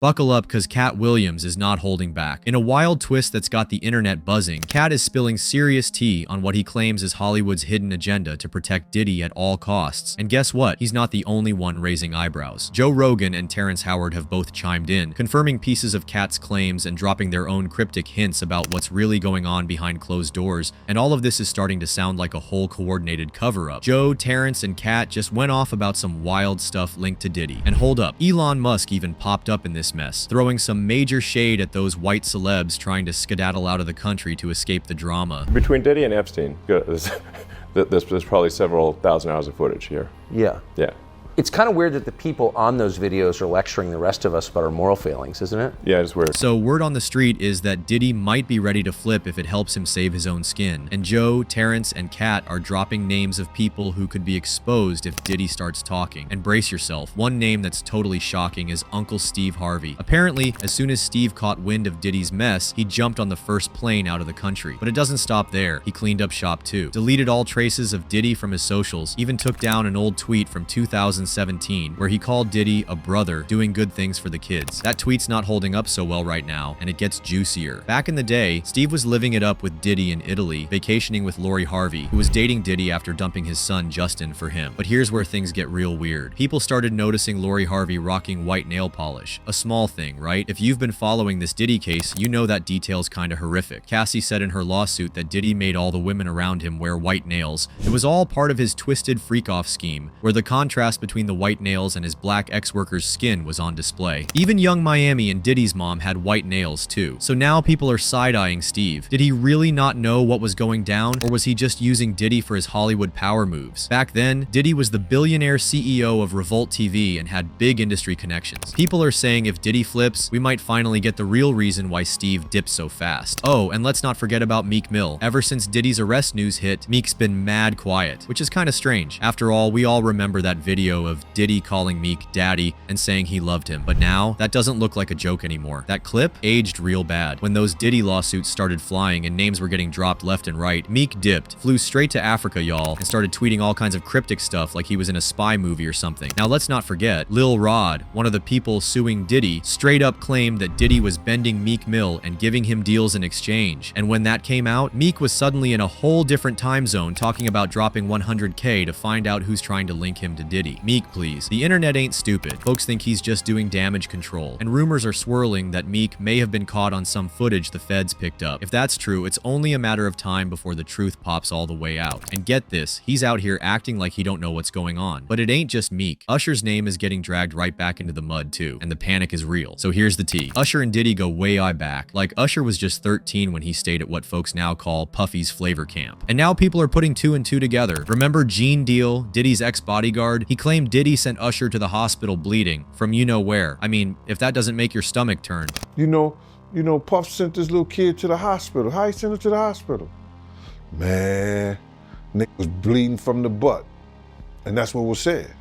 Buckle up, cause Katt Williams is not holding back. In a wild twist that's got the internet buzzing, Katt is spilling serious tea on what he claims is Hollywood's hidden agenda to protect Diddy at all costs. And guess what? He's not the only one raising eyebrows. Joe Rogan and Terrence Howard have both chimed in, confirming pieces of Katt's claims and dropping their own cryptic hints about what's really going on behind closed doors, and all of this is starting to sound like a whole coordinated cover-up. Joe, Terrence, and Katt just went off about some wild stuff linked to Diddy. And hold up, Elon Musk even popped up in this mess, throwing some major shade at those white celebs trying to skedaddle out of the country to escape the drama. Between Diddy and Epstein, there's probably several thousand hours of footage here. Yeah. Yeah. It's kind of weird that the people on those videos are lecturing the rest of us about our moral failings, isn't it? Yeah, it's weird. So word on the street is that Diddy might be ready to flip if it helps him save his own skin. And Joe, Terrence, and Katt are dropping names of people who could be exposed if Diddy starts talking. And brace yourself, one name that's totally shocking is Uncle Steve Harvey. Apparently, as soon as Steve caught wind of Diddy's mess, he jumped on the first plane out of the country. But it doesn't stop there. He cleaned up shop too. Deleted all traces of Diddy from his socials, even took down an old tweet from 2017 where he called Diddy a brother doing good things for the kids. That tweet's not holding up so well right now, and it gets juicier. Back in the day, Steve was living it up with Diddy in Italy, vacationing with Lori Harvey, who was dating Diddy after dumping his son Justin for him. But here's where things get real weird. People started noticing Lori Harvey rocking white nail polish. A small thing, right? If you've been following this Diddy case, you know that detail's kinda horrific. Cassie said in her lawsuit that Diddy made all the women around him wear white nails. It was all part of his twisted freak-off scheme, where the contrast between the white nails and his black ex-worker's skin was on display. Even Young Miami and Diddy's mom had white nails too. So now people are side-eyeing Steve. Did he really not know what was going down, or was he just using Diddy for his Hollywood power moves? Back then, Diddy was the billionaire CEO of Revolt TV and had big industry connections. People are saying if Diddy flips, we might finally get the real reason why Steve dipped so fast. Oh, and let's not forget about Meek Mill. Ever since Diddy's arrest news hit, Meek's been mad quiet, which is kinda strange. After all, we all remember that video of Diddy calling Meek daddy and saying he loved him. But now, that doesn't look like a joke anymore. That clip aged real bad. When those Diddy lawsuits started flying and names were getting dropped left and right, Meek dipped, flew straight to Africa, y'all, and started tweeting all kinds of cryptic stuff like he was in a spy movie or something. Now let's not forget, Lil Rod, one of the people suing Diddy, straight up claimed that Diddy was bending Meek Mill and giving him deals in exchange. And when that came out, Meek was suddenly in a whole different time zone talking about dropping 100K to find out who's trying to link him to Diddy. Meek, please. The internet ain't stupid. Folks think he's just doing damage control, and rumors are swirling that Meek may have been caught on some footage the feds picked up. If that's true, it's only a matter of time before the truth pops all the way out. And get this, he's out here acting like he don't know what's going on. But it ain't just Meek. Usher's name is getting dragged right back into the mud too, and the panic is real. So here's the tea. Usher and Diddy go way back. Like, Usher was just 13 when he stayed at what folks now call Puffy's flavor camp. And now people are putting two and two together. Remember Gene Deal, Diddy's ex-bodyguard? He claimed Diddy sent Usher to the hospital bleeding from you know where. I mean, if that doesn't make your stomach turn. You know, Puff sent this little kid to the hospital. How he sent him to the hospital? Man, nigga was bleeding from the butt. And that's what was said.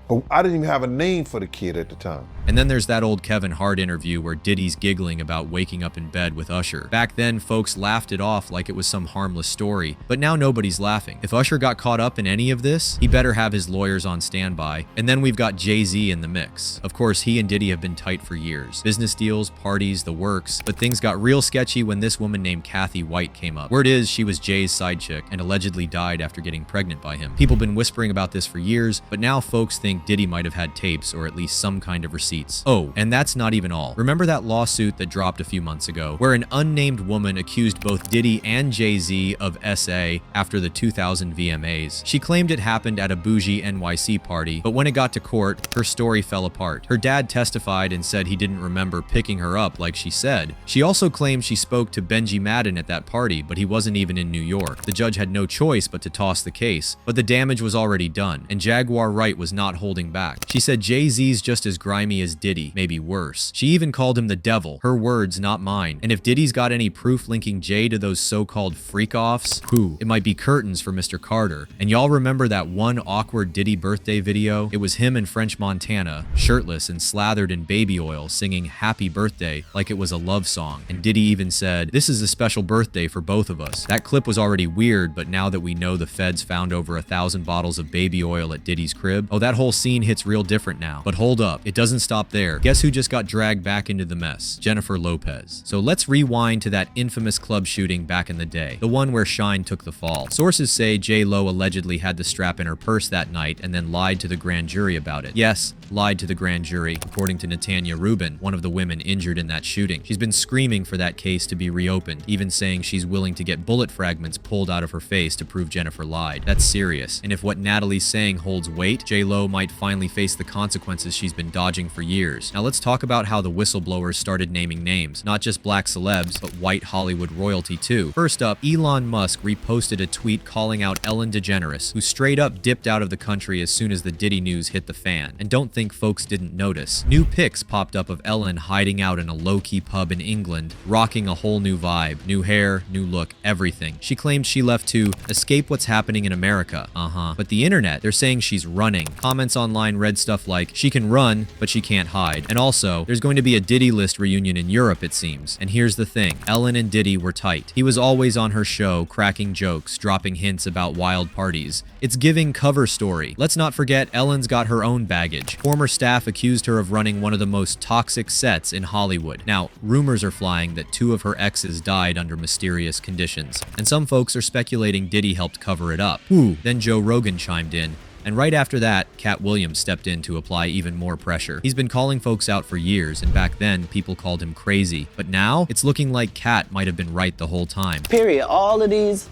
But I didn't even have a name for the kid at the time. And then there's that old Kevin Hart interview where Diddy's giggling about waking up in bed with Usher. Back then, folks laughed it off like it was some harmless story, but now nobody's laughing. If Usher got caught up in any of this, he better have his lawyers on standby. And then we've got Jay-Z in the mix. Of course, he and Diddy have been tight for years. Business deals, parties, the works, but things got real sketchy when this woman named Kathy White came up. Word is she was Jay's side chick and allegedly died after getting pregnant by him. People been whispering about this for years, but now folks think Diddy might have had tapes or at least some kind of receipts. Oh, and that's not even all. Remember that lawsuit that dropped a few months ago where an unnamed woman accused both Diddy and Jay-Z of SA after the 2000 VMAs? She claimed it happened at a bougie NYC party, but when it got to court, her story fell apart. Her dad testified and said he didn't remember picking her up like she said. She also claimed she spoke to Benji Madden at that party, but he wasn't even in New York. The judge had no choice but to toss the case, but the damage was already done, and Jaguar Wright was not holding back. She said Jay-Z's just as grimy as Diddy, maybe worse. She even called him the devil, her words, not mine. And if Diddy's got any proof linking Jay to those so-called freak-offs, it might be curtains for Mr. Carter. And y'all remember that one awkward Diddy birthday video? It was him in French Montana, shirtless and slathered in baby oil, singing Happy Birthday like it was a love song. And Diddy even said, "This is a special birthday for both of us." That clip was already weird, but now that we know the feds found over 1,000 bottles of baby oil at Diddy's crib, oh, that whole whole scene hits real different now. But hold up, it doesn't stop there. Guess who just got dragged back into the mess? Jennifer Lopez. So let's rewind to that infamous club shooting back in the day, the one where Shine took the fall. Sources say J-Lo allegedly had the strap in her purse that night and then lied to the grand jury about it. Yes, lied to the grand jury, according to Natanya Rubin, one of the women injured in that shooting. She's been screaming for that case to be reopened, even saying she's willing to get bullet fragments pulled out of her face to prove Jennifer lied. That's serious. And if what Natalie's saying holds weight, J-Lo might finally face the consequences she's been dodging for years. Now let's talk about how the whistleblowers started naming names, not just black celebs, but white Hollywood royalty too. First up, Elon Musk reposted a tweet calling out Ellen DeGeneres, who straight up dipped out of the country as soon as the Diddy news hit the fan. And don't think folks didn't notice. New pics popped up of Ellen hiding out in a low-key pub in England, rocking a whole new vibe, new hair, new look, everything. She claimed she left to escape what's happening in America. But the internet, they're saying she's running. Comments online read stuff like, she can run, but she can't hide. And also, there's going to be a Diddy List reunion in Europe, it seems. And here's the thing, Ellen and Diddy were tight. He was always on her show, cracking jokes, dropping hints about wild parties. It's giving cover story. Let's not forget Ellen's got her own baggage. Former staff accused her of running one of the most toxic sets in Hollywood. Now, rumors are flying that 2 of her exes died under mysterious conditions. And some folks are speculating Diddy helped cover it up. Then Joe Rogan chimed in. And right after that, Katt Williams stepped in to apply even more pressure. He's been calling folks out for years, and back then, people called him crazy. But now, it's looking like Katt might have been right the whole time. Period. All of these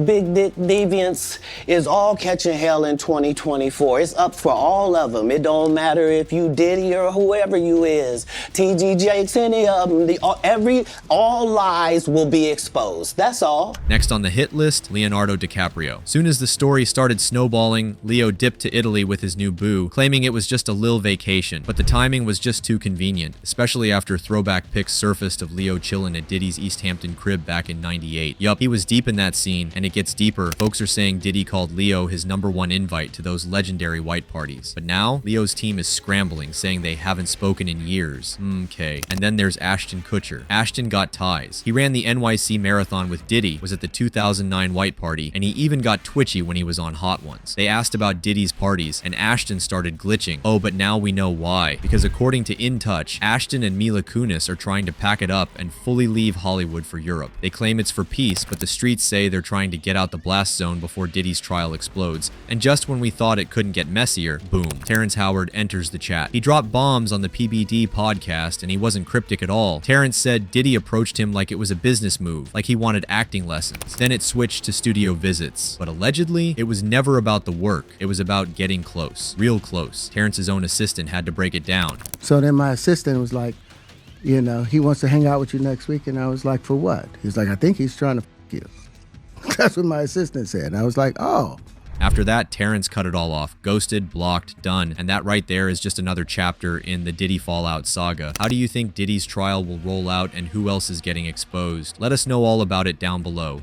big dick deviants is all catching hell in 2024. It's up for all of them. It don't matter if you Diddy or whoever you is. TG Jakes, any of them. All lies will be exposed. That's all. Next on the hit list, Leonardo DiCaprio. Soon as the story started snowballing, Leo dipped to Italy with his new boo, claiming it was just a lil vacation, but the timing was just too convenient, especially after throwback pics surfaced of Leo chillin' at Diddy's East Hampton crib back in '98. Yup, he was deep in that scene, and it gets deeper. Folks are saying Diddy called Leo his #1 invite to those legendary white parties. But now, Leo's team is scrambling, saying they haven't spoken in years. Okay. And then there's Ashton Kutcher. Ashton got ties. He ran the NYC Marathon with Diddy, was at the 2009 white party, and he even got twitchy when he was on Hot Ones. They asked about Diddy's parties, and Ashton started glitching. Oh, but now we know why. Because according to In Touch, Ashton and Mila Kunis are trying to pack it up and fully leave Hollywood for Europe. They claim it's for peace, but the streets say they're trying to get out the blast zone before Diddy's trial explodes. And just when we thought it couldn't get messier, boom, Terrence Howard enters the chat. He dropped bombs on the PBD podcast, and he wasn't cryptic at all. Terrence said Diddy approached him like it was a business move, like he wanted acting lessons. Then it switched to studio visits. But allegedly, it was never about the work. It was about getting close, real close. Terrence's own assistant had to break it down. So then my assistant was like, you know, he wants to hang out with you next week. And I was like, for what? He's like, I think he's trying to f you. That's what my assistant said. And I was like, oh. After that, Terrence cut it all off. Ghosted, blocked, done. And that right there is just another chapter in the Diddy Fallout saga. How do you think Diddy's trial will roll out, and who else is getting exposed? Let us know all about it down below.